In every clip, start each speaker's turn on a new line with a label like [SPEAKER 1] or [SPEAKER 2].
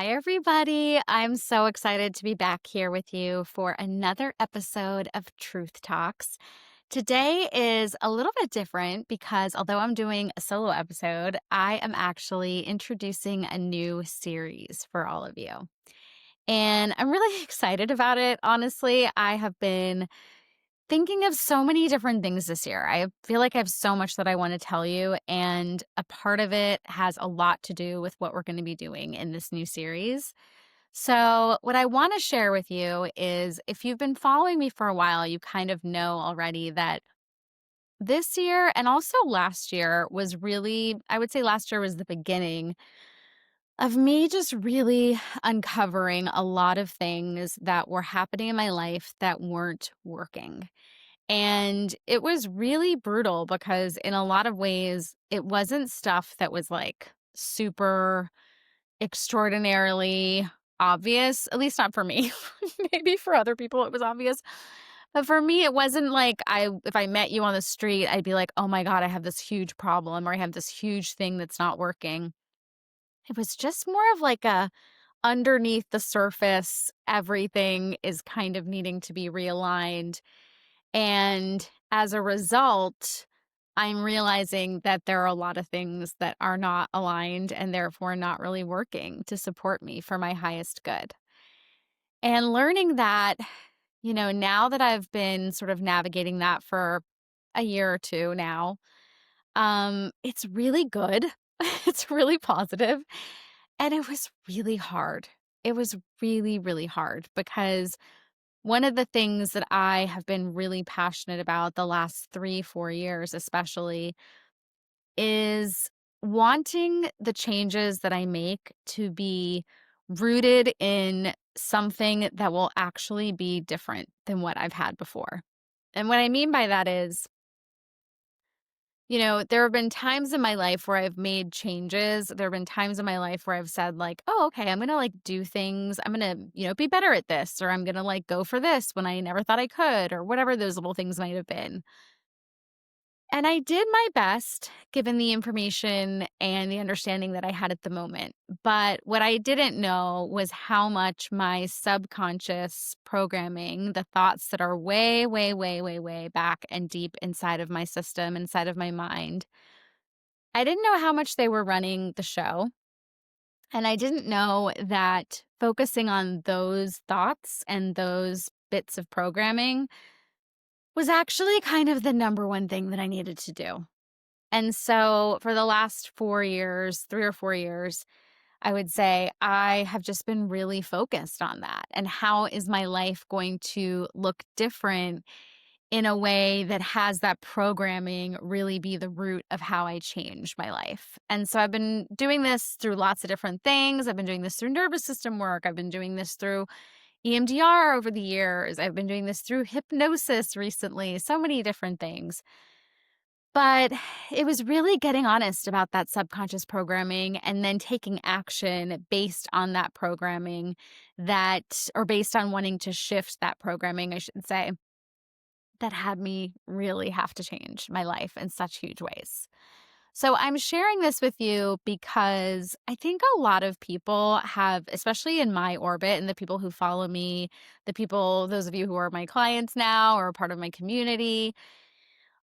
[SPEAKER 1] Hi, everybody. I'm so excited to be back here with you for another episode of Truth Talks. Today is a little bit different because although I'm doing a solo episode, I am actually introducing a new series for all of you. And I'm really excited about it. Honestly, I have been thinking of so many different things this year. I feel like I have so much that I want to tell you, and a part of it has a lot to do with what we're going to be doing in this new series. So, what I want to share with you is if you've been following me for a while, you kind of know already that this year and also last year was really, I would say last year was the beginning of me just really uncovering a lot of things that were happening in my life that weren't working. And it was really brutal because in a lot of ways, it wasn't stuff that was like super extraordinarily obvious, at least not for me. Maybe for other people it was obvious. But for me, it wasn't like if I met you on the street, I'd be like, oh my God, I have this huge problem or I have this huge thing that's not working. It was just more of like a underneath the surface, everything is kind of needing to be realigned, and as a result, I'm realizing that there are a lot of things that are not aligned and therefore not really working to support me for my highest good. And learning that, now that I've been sort of navigating that for a year or two now, it's really good. It's really positive, and it was really hard. It was really, really hard because one of the things that I have been really passionate about the last 3, 4 years especially is wanting the changes that I make to be rooted in something that will actually be different than what I've had before. And what I mean by that is, there have been times in my life where I've made changes. There have been times in my life where I've said like, "Oh, okay, I'm going to like do things. I'm going to, be better at this or I'm going to like go for this when I never thought I could," or whatever those little things might have been. And I did my best given the information and the understanding that I had at the moment. But what I didn't know was how much my subconscious programming, the thoughts that are way, way, way, way, way back and deep inside of my system, inside of my mind, I didn't know how much they were running the show. And I didn't know that focusing on those thoughts and those bits of programming was actually kind of the number one thing that I needed to do. And so for the last 4 years, 3 or 4 years, I would say I have just been really focused on that. And how is my life going to look different in a way that has that programming really be the root of how I change my life? And so I've been doing this through lots of different things. I've been doing this through nervous system work. I've been doing this through EMDR over the years. I've been doing this through hypnosis recently, so many different things. But it was really getting honest about that subconscious programming and then taking action based on that programming or based on wanting to shift that programming, I should say, that had me really have to change my life in such huge ways. So I'm sharing this with you because I think a lot of people have, especially in my orbit and the people who follow me, those of you who are my clients now or part of my community,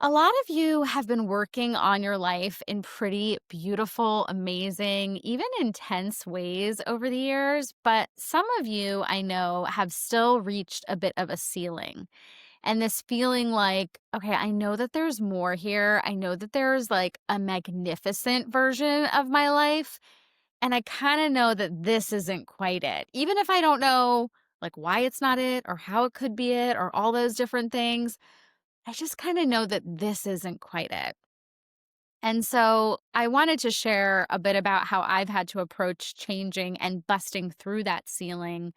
[SPEAKER 1] a lot of you have been working on your life in pretty beautiful, amazing, even intense ways over the years. But some of you I know have still reached a bit of a ceiling. And this feeling like, okay, I know that there's more here. I know that there's like a magnificent version of my life. And I kind of know that this isn't quite it. Even if I don't know like why it's not it or how it could be it or all those different things, I just kind of know that this isn't quite it. And so I wanted to share a bit about how I've had to approach changing and busting through that ceiling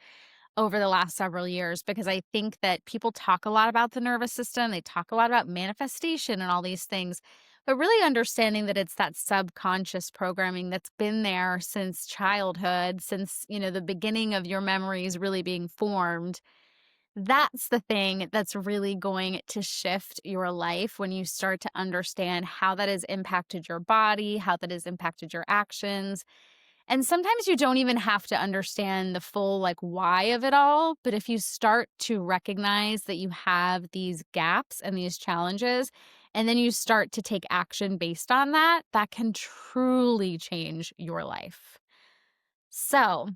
[SPEAKER 1] over the last several years, because I think that people talk a lot about the nervous system. They talk a lot about manifestation and all these things, but really understanding that it's that subconscious programming that's been there since childhood, since, the beginning of your memories really being formed. That's the thing that's really going to shift your life when you start to understand how that has impacted your body, how that has impacted your actions, And sometimes you don't even have to understand the full like why of it all. But if you start to recognize that you have these gaps and these challenges, and then you start to take action based on that, that can truly change your life. So,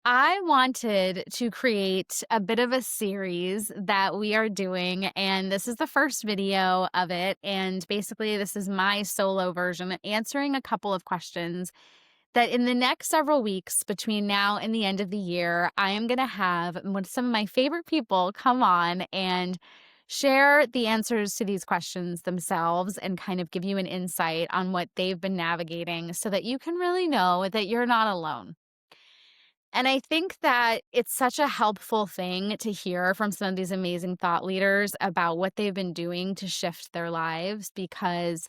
[SPEAKER 1] I wanted to create a bit of a series that we are doing, and this is the first video of it. And basically, this is my solo version answering a couple of questions that in the next several weeks between now and the end of the year, I am going to have some of my favorite people come on and share the answers to these questions themselves and kind of give you an insight on what they've been navigating so that you can really know that you're not alone. And I think that it's such a helpful thing to hear from some of these amazing thought leaders about what they've been doing to shift their lives because,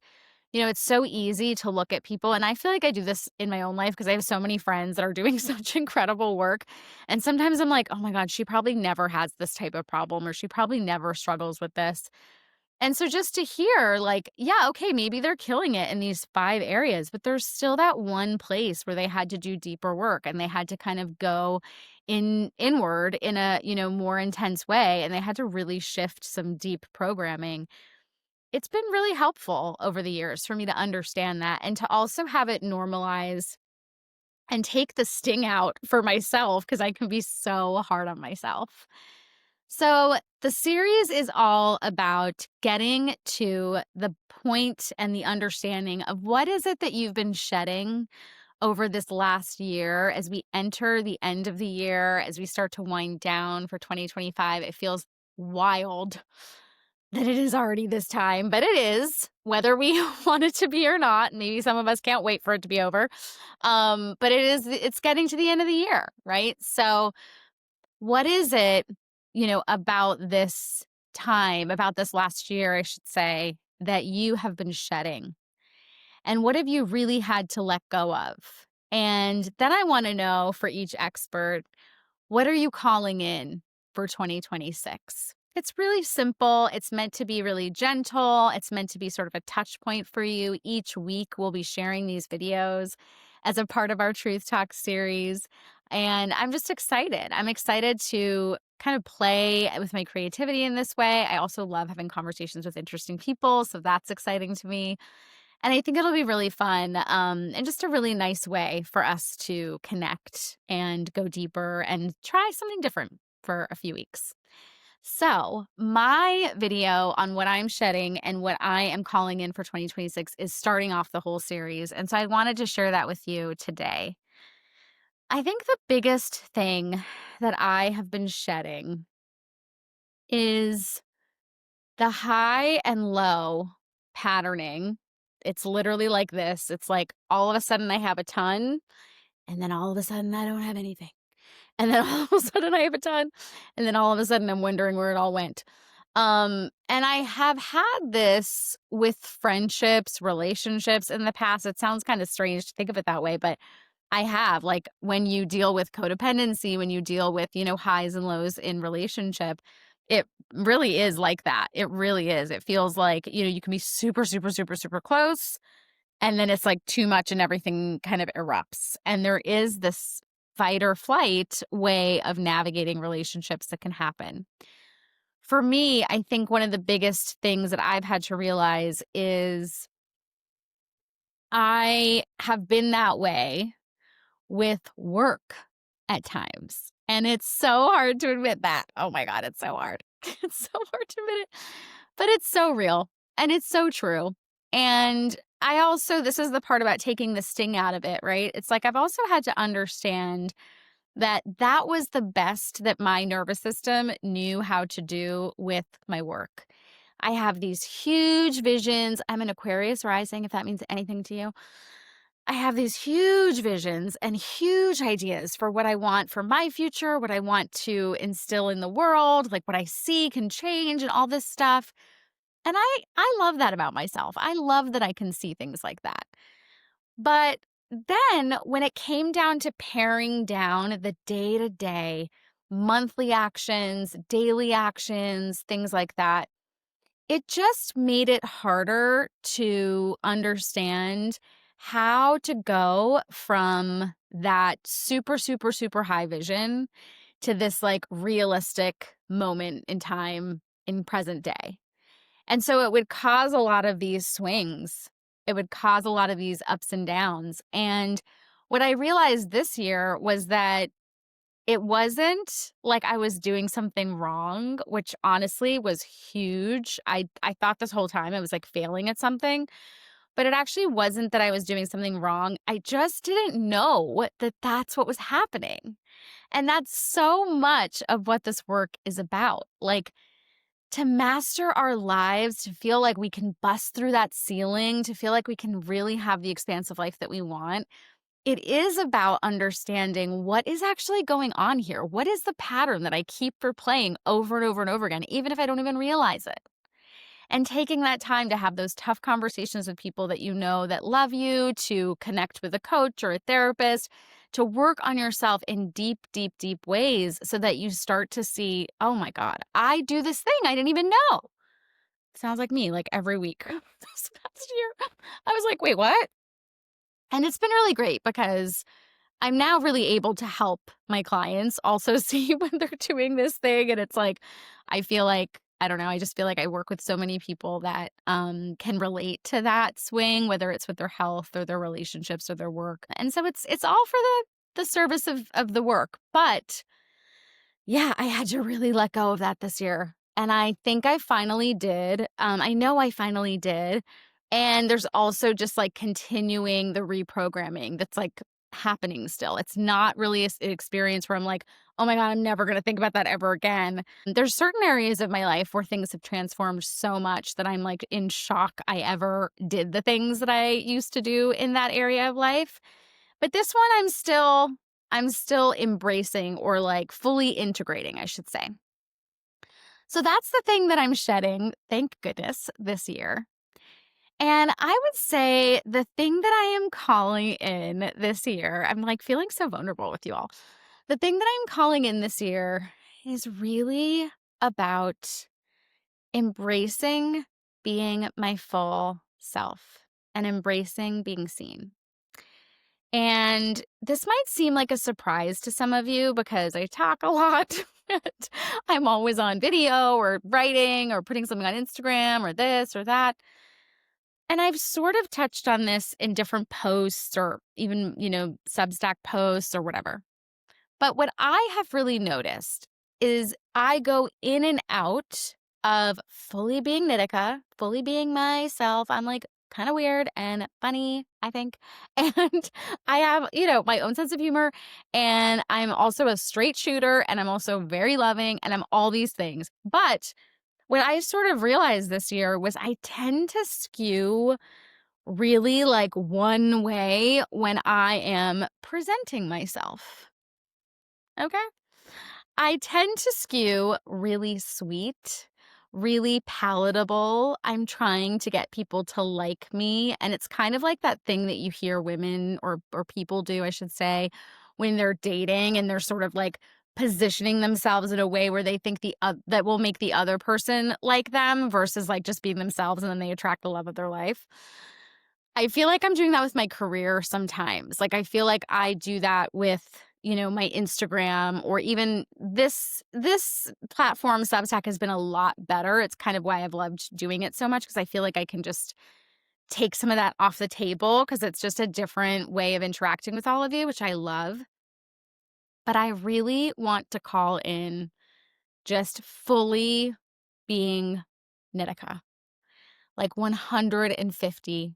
[SPEAKER 1] it's so easy to look at people. And I feel like I do this in my own life because I have so many friends that are doing such incredible work. And sometimes I'm like, oh my God, she probably never has this type of problem or she probably never struggles with this. And so just to hear like, yeah, okay, maybe they're killing it in these 5 areas, but there's still that one place where they had to do deeper work and they had to kind of go inward in a, more intense way and they had to really shift some deep programming. It's been really helpful over the years for me to understand that and to also have it normalize and take the sting out for myself because I can be so hard on myself. So, the series is all about getting to the point and the understanding of what is it that you've been shedding over this last year as we enter the end of the year, as we start to wind down for 2025. It feels wild that it is already this time, but it is, whether we want it to be or not. Maybe some of us can't wait for it to be over. But it's getting to the end of the year, right? So, what is it, about this time, about this last year, I should say, that you have been shedding? And what have you really had to let go of? And then I want to know for each expert, what are you calling in for 2026? It's really simple. It's meant to be really gentle. It's meant to be sort of a touch point for you. Each week, we'll be sharing these videos as a part of our Truth Talk series. And I'm just excited. I'm excited to kind of play with my creativity in this way. I also love having conversations with interesting people. So that's exciting to me. And I think it'll be really fun and just a really nice way for us to connect and go deeper and try something different for a few weeks. So, my video on what I'm shedding and what I am calling in for 2026 is starting off the whole series. And so I wanted to share that with you today. I think the biggest thing that I have been shedding is the high and low patterning. It's literally like this. It's like all of a sudden I have a ton, and then all of a sudden I don't have anything. And then all of a sudden I have a ton, and then all of a sudden I'm wondering where it all went. And I have had this with friendships, relationships in the past. It sounds kind of strange to think of it that way, but I have, like, when you deal with codependency, when you deal with, highs and lows in relationship, it really is like that. It really is. It feels like, you can be super, super, super, super close. And then it's like too much and everything kind of erupts. And there is this fight or flight way of navigating relationships that can happen. For me, I think one of the biggest things that I've had to realize is I have been that way with work at times. And it's so hard to admit that. Oh my God, it's so hard. It's so hard to admit it. But it's so real and it's so true. And I also, this is the part about taking the sting out of it, right? It's like I've also had to understand that that was the best that my nervous system knew how to do with my work. I have these huge visions. I'm an Aquarius rising, if that means anything to you. I have these huge visions and huge ideas for what I want for my future, what I want to instill in the world, like what I see can change and all this stuff. And I love that about myself. I love that I can see things like that. But then when it came down to paring down the day-to-day, monthly actions, daily actions, things like that, it just made it harder to understand how to go from that super, super, super high vision to this like realistic moment in time in present day. And so it would cause a lot of these swings. It would cause a lot of these ups and downs. And what I realized this year was that it wasn't like I was doing something wrong, which honestly was huge. I thought this whole time I was like failing at something, but it actually wasn't that I was doing something wrong. I just didn't know that that's what was happening. And that's so much of what this work is about. Like, to master our lives, to feel like we can bust through that ceiling, to feel like we can really have the expansive life that we want, it is about understanding what is actually going on here. What is the pattern that I keep replaying over and over and over again, even if I don't even realize it? And taking that time to have those tough conversations with people that you know that love you, to connect with a coach or a therapist, to work on yourself in deep, deep, deep ways so that you start to see, oh my God, I do this thing I didn't even know. Sounds like me, like every week this past year. I was like, wait, what? And it's been really great because I'm now really able to help my clients also see when they're doing this thing. And it's like, I feel like, I don't know, I just feel like I work with so many people that can relate to that swing, whether it's with their health or their relationships or their work. And so it's all for the service of the work. But yeah, I had to really let go of that this year. And I think I finally did. I know I finally did. And there's also just like continuing the reprogramming that's like happening still. It's not really an experience where I'm like, oh my God, I'm never going to think about that ever again. There's certain areas of my life where things have transformed so much that I'm like in shock I ever did the things that I used to do in that area of life. But this one I'm still embracing, or like fully integrating, I should say. So that's the thing that I'm shedding, thank goodness, this year. And I would say the thing that I am calling in this year, I'm like feeling so vulnerable with you all. The thing that I'm calling in this year is really about embracing being my full self and embracing being seen. And this might seem like a surprise to some of you because I talk a lot. And I'm always on video or writing or putting something on Instagram or this or that. And I've sort of touched on this in different posts or even, Substack posts or whatever. But what I have really noticed is I go in and out of fully being Nitika, fully being myself. I'm like kind of weird and funny, I think. And I have, my own sense of humor. And I'm also a straight shooter, and I'm also very loving, and I'm all these things. But what I sort of realized this year was I tend to skew really like one way when I am presenting myself. Okay. I tend to skew really sweet, really palatable. I'm trying to get people to like me. And it's kind of like that thing that you hear women or people do, I should say, when they're dating and they're sort of like positioning themselves in a way where they think that will make the other person like them versus like just being themselves, and then they attract the love of their life. I feel like I'm doing that with my career sometimes. Like, I feel like I do that with, my Instagram, or even this platform, Substack, has been a lot better. It's kind of why I've loved doing it so much, because I feel like I can just take some of that off the table because it's just a different way of interacting with all of you, which I love. But I really want to call in just fully being Nitika, like 150%.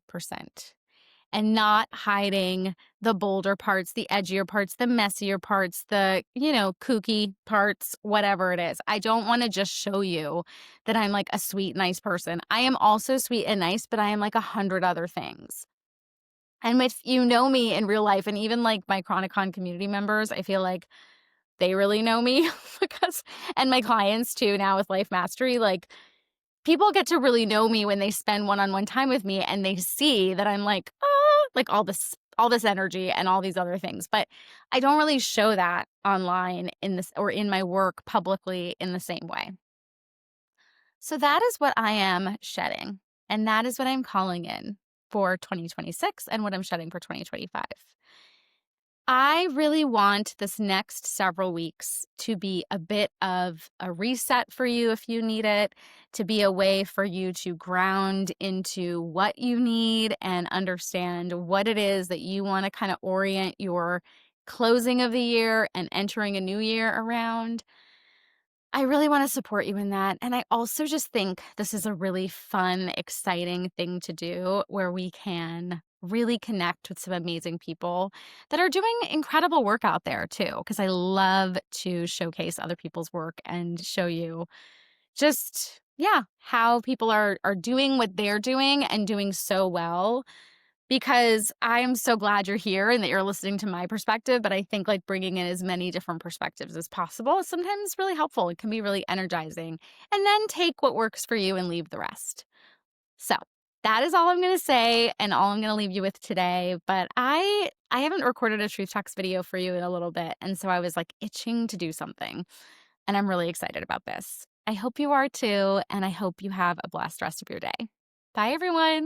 [SPEAKER 1] And not hiding the bolder parts, the edgier parts, the messier parts, the, kooky parts, whatever it is. I don't want to just show you that I'm like a sweet, nice person. I am also sweet and nice, but I am like 100 other things. And if you know me in real life, and even like my Chronicon community members, I feel like they really know me and my clients too now with Life Mastery, like, people get to really know me when they spend one-on-one time with me and they see that I'm like, like all this energy and all these other things. But I don't really show that online in this or in my work publicly in the same way. So that is what I am shedding, and that is what I'm calling in. for 2026 and what I'm shedding for 2025. I really want this next several weeks to be a bit of a reset for you if you need it, to be a way for you to ground into what you need and understand what it is that you want to kind of orient your closing of the year and entering a new year around. I really want to support you in that. And I also just think this is a really fun, exciting thing to do where we can really connect with some amazing people that are doing incredible work out there too. Because I love to showcase other people's work and show you just, yeah, how people are doing what they're doing and doing so well, because I am so glad you're here and that you're listening to my perspective. But I think like bringing in as many different perspectives as possible is sometimes really helpful. It can be really energizing. And then take what works for you and leave the rest. So that is all I'm going to say and all I'm going to leave you with today. But I haven't recorded a Truth Talks video for you in a little bit. And so I was like itching to do something. And I'm really excited about this. I hope you are too. And I hope you have a blessed rest of your day. Bye, everyone.